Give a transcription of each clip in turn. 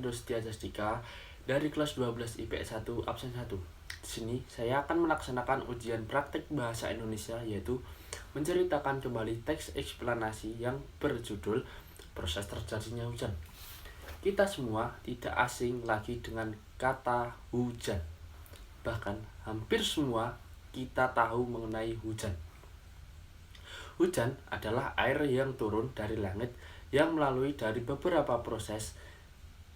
Fernando Setia Jastika dari kelas 12 IPS 1 absen 1. Di sini saya akan melaksanakan ujian praktik bahasa Indonesia, yaitu menceritakan kembali teks eksplanasi yang berjudul Proses Terjadinya Hujan. Kita semua tidak asing lagi dengan kata hujan. Bahkan hampir semua kita tahu mengenai hujan. Hujan adalah air yang turun dari langit yang melalui dari beberapa proses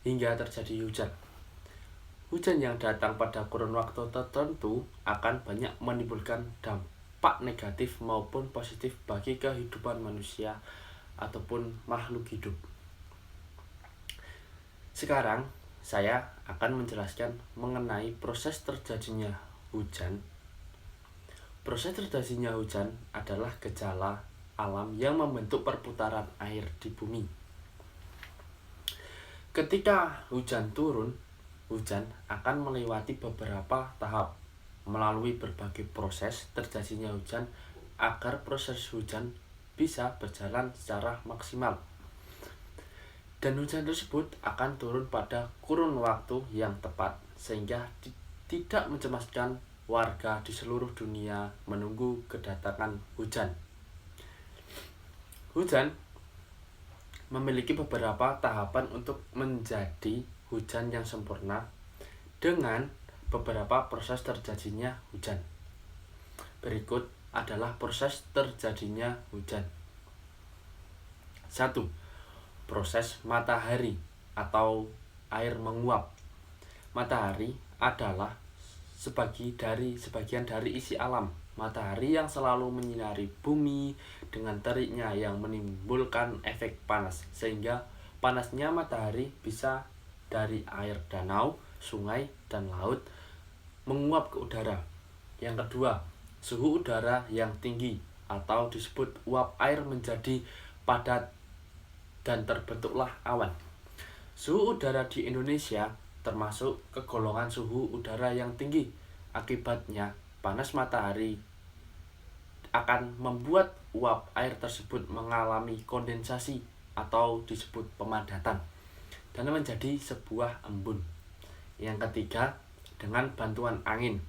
hingga terjadi hujan. Hujan yang datang pada kurun waktu tertentu akan banyak menimbulkan dampak negatif maupun positif bagi kehidupan manusia ataupun makhluk hidup. Sekarang saya akan menjelaskan mengenai proses terjadinya hujan. Proses terjadinya hujan adalah gejala alam yang membentuk perputaran air di bumi. Ketika hujan turun, hujan akan melewati beberapa tahap melalui berbagai proses terjadinya hujan agar proses hujan bisa berjalan secara maksimal. Dan hujan tersebut akan turun pada kurun waktu yang tepat sehingga tidak mencemaskan warga di seluruh dunia menunggu kedatangan hujan. Hujan memiliki beberapa tahapan untuk menjadi hujan yang sempurna dengan beberapa proses terjadinya hujan. Berikut adalah proses terjadinya hujan. 1. Proses matahari atau air menguap. Matahari adalah sebagian dari isi alam. Matahari yang selalu menyinari bumi dengan teriknya yang menimbulkan efek panas, sehingga panasnya matahari bisa dari air danau, sungai, dan laut menguap ke udara. Yang kedua, suhu udara yang tinggi atau disebut uap air menjadi padat dan terbentuklah awan. Suhu udara di Indonesia termasuk ke golongan suhu udara yang tinggi. Akibatnya, panas matahari akan membuat uap air tersebut mengalami kondensasi atau disebut pemadatan dan menjadi sebuah embun. Yang ketiga, dengan bantuan angin.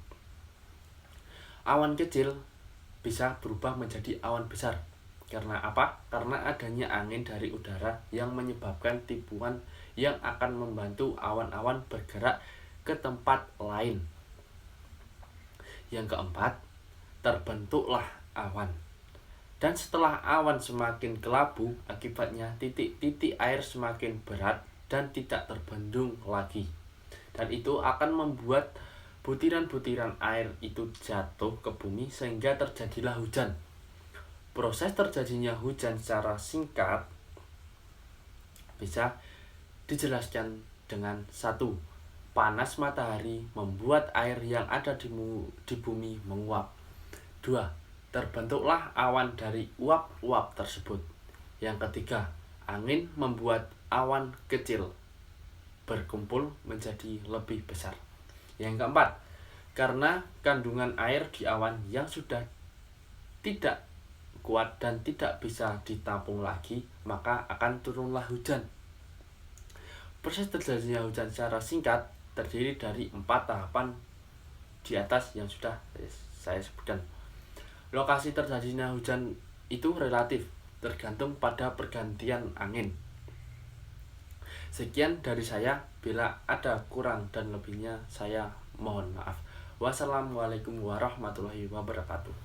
Awan kecil bisa berubah menjadi awan besar. Karena apa? Karena adanya angin dari udara yang menyebabkan tipuan yang akan membantu awan-awan bergerak ke tempat lain. Yang keempat, terbentuklah awan. Dan setelah awan semakin kelabu, akibatnya titik-titik air semakin berat dan tidak terbendung lagi. Dan itu akan membuat butiran-butiran air itu jatuh ke bumi sehingga terjadilah hujan. Proses terjadinya hujan secara singkat bisa dijelaskan dengan 1. Panas matahari membuat air yang ada di bumi menguap. 2. Terbentuklah awan dari uap-uap tersebut. Yang ketiga, angin membuat awan kecil berkumpul menjadi lebih besar. Yang keempat, karena kandungan air di awan yang sudah tidak kuat dan tidak bisa ditampung lagi, maka akan turunlah hujan. Proses terjadinya hujan secara singkat terdiri dari 4 tahapan di atas yang sudah saya sebutkan. Lokasi terjadinya hujan itu relatif, tergantung pada pergantian angin. Sekian dari saya, bila ada kurang dan lebihnya saya mohon maaf. Wassalamualaikum warahmatullahi wabarakatuh.